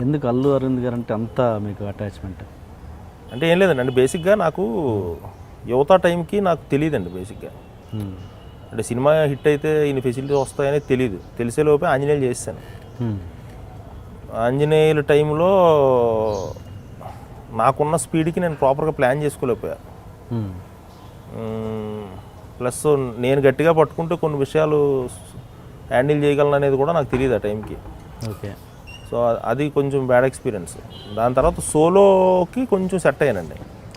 ఎందుకు అల్లు అరవింద్ గారు అంటే అంత మీకు అటాచ్మెంట్? అంటే ఏం లేదండి, అంటే బేసిక్గా నాకు యువత టైంకి నాకు తెలియదండి బేసిక్గా. అంటే సినిమా హిట్ అయితే ఇన్ని ఫెసిలిటీస్ వస్తాయని తెలియదు. తెలిసేలోపే ఆంజనేయులు చేశాను. ఆంజనేయుల టైంలో నాకున్న స్పీడ్కి నేను ప్రాపర్గా ప్లాన్ చేసుకోలేకపోయా. ప్లస్ నేను గట్టిగా పట్టుకుంటే కొన్ని విషయాలు హ్యాండిల్ చేయగలను అనేది కూడా నాకు తెలియదు ఆ టైంకి. ఓకే. సో అది కొంచెం బ్యాడ్ ఎక్స్పీరియన్స్. దాని తర్వాత సోలోకి కొంచెం సెట్ అయ్యానండి.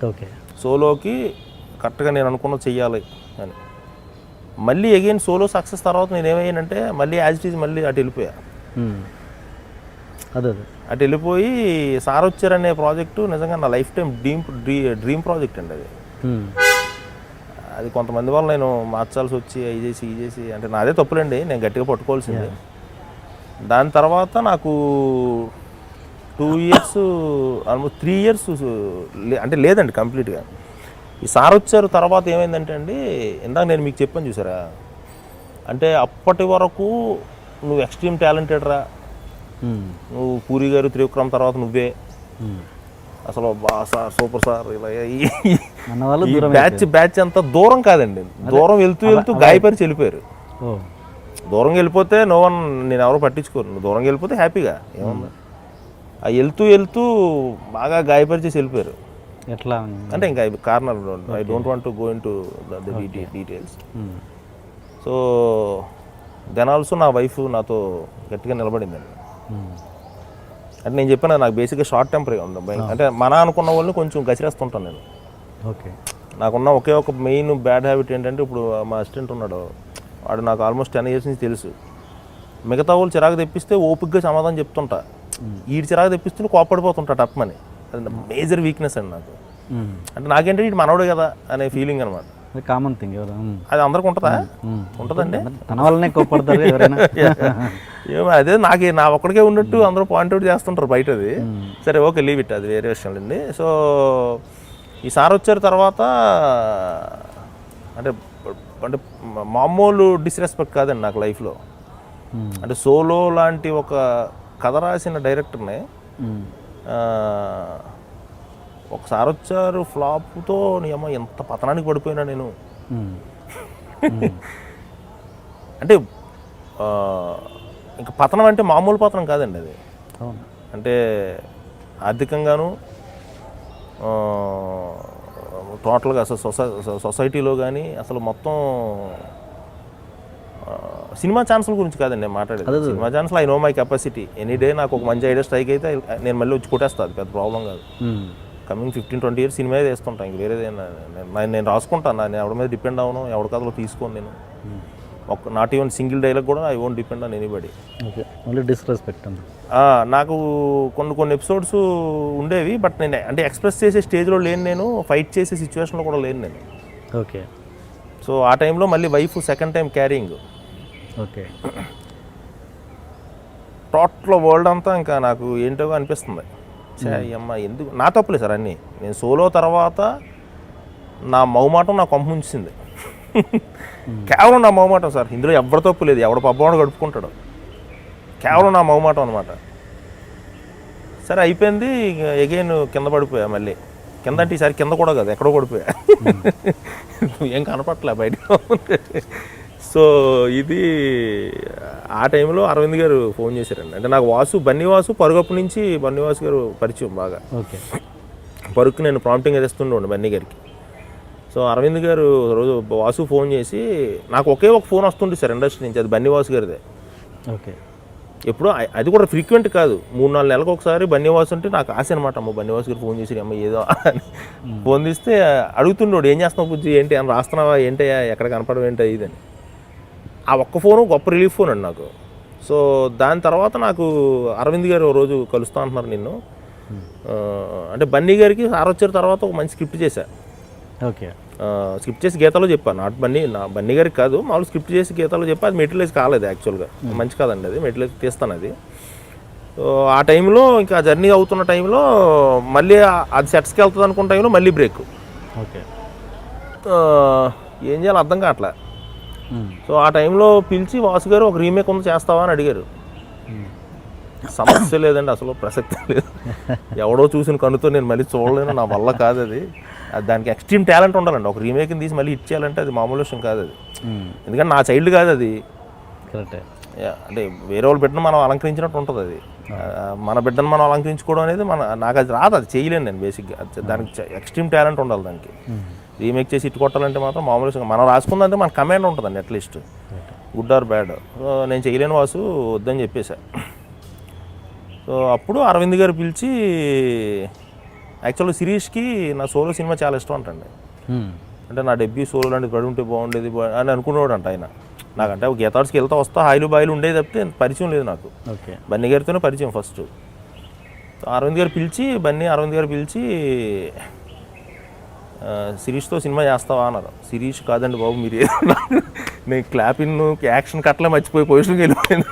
ఓకే. సోలోకి కరెక్ట్గా నేను అనుకున్నది చెయ్యాలి అని. మళ్ళీ అగైన్ సోలో సక్సెస్ తర్వాత నేను ఏమయ్యానంటే మళ్ళీ యాజ్ ఇట్ ఈజ్ మళ్ళీ అటు వెళ్ళిపోయా. అదే అటు వెళ్ళిపోయి సారొచ్చారు అనే ప్రాజెక్టు నిజంగా నా లైఫ్ టైం డ్రీమ్ ప్రాజెక్ట్ అండి అది. అది కొంతమంది వల్ల నేను మార్చాల్సి వచ్చి ఈ చేసి అంటే నాదే తప్పులండి, నేను గట్టిగా పట్టుకోవాల్సిందే. దాని తర్వాత నాకు 2 years ఆల్మోస్ట్ 3 years అంటే లేదండి కంప్లీట్గా. ఈ సారొచ్చారు తర్వాత ఏమైందంటే అండి, ఇందాక నేను మీకు చెప్పాను చూసారా, అంటే అప్పటి వరకు నువ్వు ఎక్స్ట్రీమ్ టాలెంటెడ్ రా, నువ్వు పూరి గారు త్రివిక్రమ్ తర్వాత నువ్వే అసలు సార్ సూపర్ సార్ ఇలా బ్యాచ్ అంతా దూరం కాదండి, దూరం వెళ్తూ గాయపరిచి వెళ్ళిపోయారు. దూరంగా వెళ్ళిపోతే నో వన్, నేను ఎవరో పట్టించుకోరు. నువ్వు దూరంగా వెళ్ళిపోతే హ్యాపీగా ఏమన్నా, ఆ వెళ్తూ బాగా గాయపరిచేసి వెళ్ళిపోయారు. ఎట్లా అంటే ఇంకా corner, I don't want to go into the details. So then also నా వైఫ్ నాతో గట్టిగా నిలబడిందండి. అంటే నేను చెప్పాను నాకు బేసిక్గా షార్ట్ టెంపర్గా ఉంది. అంటే మన అనుకున్న వాళ్ళని కొంచెం గసిరేస్తుంటాను నేను. ఓకే. నాకున్న ఒకే ఒక మెయిన్ బ్యాడ్ హ్యాబిట్ ఏంటంటే, ఇప్పుడు మా అసిస్టెంట్ ఉన్నాడు, వాడు నాకు ఆల్మోస్ట్ 10 years నుంచి తెలుసు. మిగతా వాళ్ళు చిరాకు తెప్పిస్తే ఓపిక్గా సమాధానం చెప్తుంటా, ఈ చిరాకు తెప్పిస్తే కోపడిపోతుంటా టప్మని. అది మేజర్ వీక్నెస్ అండి నాకు. అంటే నాకేంటే ఇటు మనవడు కదా అనే ఫీలింగ్ అనమాట. Common thing. అది అందరికి ఉంటుందా? ఉంటుందండి. తన వల్లనే కోపడతారు ఎవరైనా. ఏమో అదే నా ఒక్కడికే ఉన్నట్టు అందరూ పాయింట్అవుట్ చేస్తుంటారు బయటది. సరే ఓకే, లీవ్ ఇట్, అది వేరే విషయం అండి. సో ఈ సార్ వచ్చారు తర్వాత అంటే అంటే మామూలు డిస్రెస్పెక్ట్ కాదండి నాకు లైఫ్లో. అంటే సోలో లాంటి ఒక కథ రాసిన డైరెక్టర్ని ఒకసారి వచ్చారు ఫ్లాప్తో, ఏమో ఎంత పతనానికి పడిపోయినా నేను. అంటే ఇంకా పతనం అంటే మామూలు పతనం కాదండి అది. అంటే ఆర్థికంగాను టోటల్గా అసలు సొసైటీలో కానీ అసలు మొత్తం సినిమా ఛాన్సుల గురించి కాదండి నేను మాట్లాడేది. సినిమా ఛాన్స్లో I know my capacity. Any day నాకు ఒక మంచి ఐడియా స్ట్రైక్ అయితే నేను మళ్ళీ వచ్చి కొట్టేస్తాను, పెద్ద ప్రాబ్లం కాదు. కమింగ్ 15-20 years సినిమా వేస్తుంటాను, ఇంక వేరేదైనా నేను రాసుకుంటాను. నేను ఎవరి మీద డిపెండ్ అవ్వను, ఎవరి కథలో తీసుకోను నేను. నాట్ ఈవెన్ సింగిల్ డైలాగ్ కూడా I won't depend on anybody. Only disrespect. నాకు కొన్ని ఎపిసోడ్స్ ఉండేవి, బట్ నేను అంటే ఎక్స్ప్రెస్ చేసే స్టేజ్లో లేను, నేను ఫైట్ చేసే సిచ్యువేషన్లో కూడా లేను నేను. ఓకే. సో ఆ టైంలో మళ్ళీ wife second time carrying. Okay. Total world అంతా ఇంకా నాకు ఏంటో అనిపిస్తుంది, అమ్మ ఎందుకు నా తప్పులే సార్ అన్నీ. నేను సోలో తర్వాత నా మౌమాటం నాకు పంపించింది, కేవలం నా మౌమాటం సార్. ఇందులో ఎవరి తప్పు లేదు, ఎవడ పబ్బవాడు గడుపుకుంటాడు, కేవలం నా మౌమాటం అనమాట. సరే అయిపోయింది, ఎగైన్ కింద పడిపోయా. మళ్ళీ కింద అంటే ఈసారి కింద కూడా కాదు, ఎక్కడో పడిపోయా, ఏం కనపట్లే బయట. సో ఇది ఆ టైంలో అరవింద్ గారు ఫోన్ చేశారండి. అంటే నాకు బన్నీవాసు పరుగప్పు నుంచి బన్నీవాసు గారు పరిచయం బాగా. ఓకే. పరుక్కు నేను ప్రాంప్టింగ్ తెస్తుండే బన్నీ గారికి. సో అరవింద్ గారు రోజు వాసు ఫోన్ చేసి, నాకు ఒకే ఒక ఫోన్ వస్తుండే సార్ ఇండస్ట్రీ నుంచి, అది బన్నీవాసు గారిదే. ఓకే. ఎప్పుడో అది కూడా ఫ్రీక్వెంట్ కాదు, 3-4 నెలలకు ఒకసారి బన్నీవాసు అంటే నాకు ఆశ అనమాట. అమ్మ బన్నీవాసు గారు ఫోన్ చేసి అమ్మ ఏదో ఫోన్ తీస్తే అడుగుతుండోడు, ఏం చేస్తున్నావు బుజ్జి, ఏంటి అని రాస్తున్నావా, ఏంటయ్యా ఎక్కడ కనపడవు ఏంటి ఇదని. ఆ ఒక్క ఫోను గొప్ప రిలీఫ్ ఫోన్ అండి నాకు. సో దాని తర్వాత నాకు అరవింద్ గారు రోజు కలుస్తూ అంటున్నారు నిన్ను. అంటే బన్నీ గారికి సార్ వచ్చిన తర్వాత ఒక మంచి స్క్రిప్ట్ చేశా. ఓకే. స్క్రిప్ట్ చేసి గీతాలో చెప్పాను, నాట్ బన్నీ గారికి కాదు, మామూలు స్క్రిప్ట్ చేసి గీతాలో చెప్పి అది మెటీరియలైజ్ కాలేదు యాక్చువల్గా. మంచి కాదండి అది, మెటీరియలైజ్ తీస్తాను అది. సో ఆ టైంలో ఇంకా జర్నీ అవుతున్న టైంలో మళ్ళీ అది సెట్స్కి వెళ్తుంది అనుకున్న టైంలో మళ్ళీ బ్రేక్. ఓకే. ఏం చేయాలో అర్థం కావట్లే. సో ఆ టైంలో పిలిచి వాసు గారు ఒక రీమేక్ ఉంది చేస్తావా అని అడిగారు. సమస్య లేదండి, అసలు ప్రసక్తి లేదు. ఎవడో చూసిన కన్నుతో నేను మళ్ళీ చూడలేను, నా వల్ల కాదు అది. దానికి ఎక్స్ట్రీమ్ టాలెంట్ ఉండాలండి. ఒక రీమేక్ని తీసి మళ్ళీ హిట్ చేయాలంటే అది మామూలు విషయం కాదు అది. ఎందుకంటే నా చైల్డ్ కాదు అది. కరెక్టే. అంటే వేరే వాళ్ళు బిడ్డను మనం అలంకరించినట్టు ఉంటుంది అది. మన బిడ్డను మనం అలంకరించుకోవడం అనేది నాకు అది రాదు, అది చేయలేను నేను బేసిక్గా. దానికి ఎక్స్ట్రీమ్ టాలెంట్ ఉండాలి దానికి. రీమేక్ చేసి ఇటు కొట్టాలంటే మాత్రం మామూలు విషయం. మనం రాసుకుందంటే మన కమాండ్ ఉంటుందండి at least, good or bad. So నేను చేయలేను వాసు, వద్దని చెప్పేసా. సో అప్పుడు అరవింద్ గారు పిలిచి, యాక్చువల్గా శిరీష్కి నా సోలో సినిమా చాలా ఇష్టం అంటండి. అంటే నా డెబ్యూ సోలో లాంటిది పడి ఉంటే బాగుండేది అని అనుకునేవాడు అంట ఆయన. నాకంటే గీతార్స్కి వెళ్తా వస్తా హాయిలు బాయిలు ఉండేది తప్పితే పరిచయం లేదు నాకు. బన్నీ గారితోనే పరిచయం ఫస్ట్. అరవింద్ గారు పిలిచి, అరవింద్ గారు పిలిచి శిరీష్తో సినిమా చేస్తావా అన్నారు. శిరీష్ కాదండి బాబు మీరు నేను క్లాపిన్ యాక్షన్ కట్లే మర్చిపోయి పొజిషన్కి వెళ్ళిపోయాను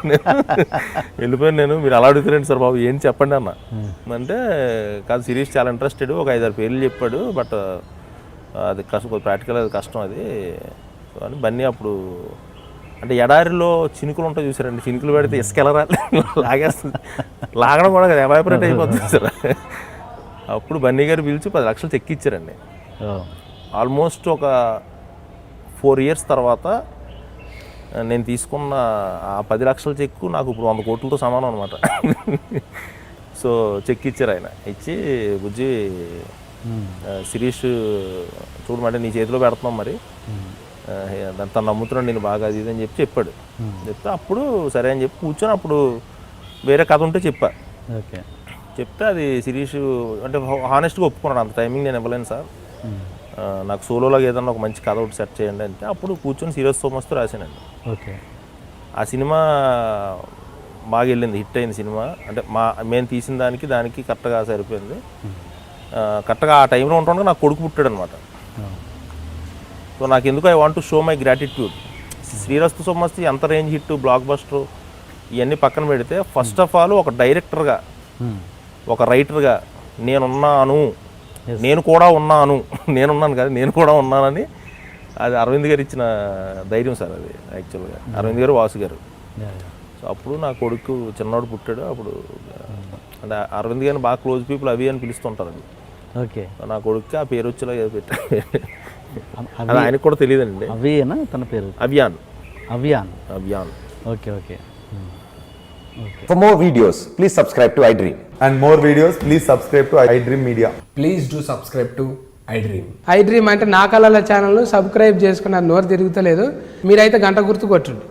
నేను. మీరు అలా అడుగుతారండి సార్ బాబు, ఏం చెప్పండి అన్న. అంటే కాదు శిరీష్ చాలా ఇంట్రెస్టెడ్, ఒక 5-6 పేర్లు చెప్పాడు, బట్ అది కష్టం, ప్రాక్టికల్ అది కష్టం అది అని. బన్నీ అప్పుడు అంటే ఎడారిలో చినుకులు ఉంటాయి చూసారండి, చినుకులు పెడితే ఇసుక ఎలా లాగేస్తుంది, లాగడం కూడా కదా ఎవాపరేట్ అయిపోతుంది సార్. అప్పుడు బన్నీ గారు పిలిచి 10 లక్షలు చెక్ ఇచ్చారండి. ఆల్మోస్ట్ ఒక 4 years తర్వాత నేను తీసుకున్న ఆ 10 లక్షల చెక్కు నాకు ఇప్పుడు 100 కోట్లతో సమానం అనమాట. సో చెక్ ఇచ్చారు ఆయన. ఇచ్చి బుజ్జి శిరీష్ చూడమంటే నీ చేతిలో పెడుతున్నాం మరి, దాంతో నమ్ముతున్నాడు నేను బాగా అది ఇది అని చెప్పాడు. చెప్తే అప్పుడు సరే అని చెప్పి కూర్చొని అప్పుడు వేరే కథ ఉంటే చెప్పా. చెప్తే అది శిరీష్ అంటే హానెస్ట్గా ఒప్పుకున్నాడు, అంత టైమింగ్ నేను ఇవ్వలేను సార్, నాకు సోలోలాగా ఏదన్నా ఒక మంచి కథ ఒకటి సెట్ చేయండి అంటే అప్పుడు కూర్చొని సీరియస్ సోమస్తూ రాశానండి. ఆ సినిమా బాగా వెళ్ళింది, హిట్ అయింది సినిమా. అంటే మేము తీసిన దానికి కరెక్ట్గా సరిపోయింది. కరెక్ట్గా ఆ టైంలో ఉంటుండగా నాకు కొడుకు పుట్టాడు అనమాట. సో నాకు ఎందుకు I want to show my gratitude. Srirastu Somastu ఎంత రేంజ్ హిట్, బ్లాక్ బస్టర్ ఇవన్నీ పక్కన పెడితే ఫస్ట్ ఆఫ్ ఆల్ ఒక డైరెక్టర్గా, ఒక రైటర్గా నేను కూడా ఉన్నాను, నేనున్నాను కదా, నేను కూడా ఉన్నానని అది అరవింద్ గారు ఇచ్చిన ధైర్యం సార్ అది. యాక్చువల్గా అరవింద్ గారు, వాసు గారు. సో అప్పుడు నా కొడుకు చిన్నోడు పుట్టాడు. అప్పుడు అంటే అరవింద్ గారిని బాగా క్లోజ్ పీపుల్ అవి అని పిలుస్తుంటారు. అది నా కొడుకు ఆ పేరు వచ్చేలా పెట్టాడు. అది ఆయనకు కూడా తెలియదండి. తన పేరు Abhiyan. Okay. For more videos, please subscribe to iDream. And more videos, please subscribe to iDream Media. Please do subscribe to iDream. iDream అంటే నా కళల ఛానల్ను సబ్స్క్రైబ్ చేసుకున్నారు, నోరు తిరుగుతలేదు. మీరైతే గంట గుర్తు కొట్టండి.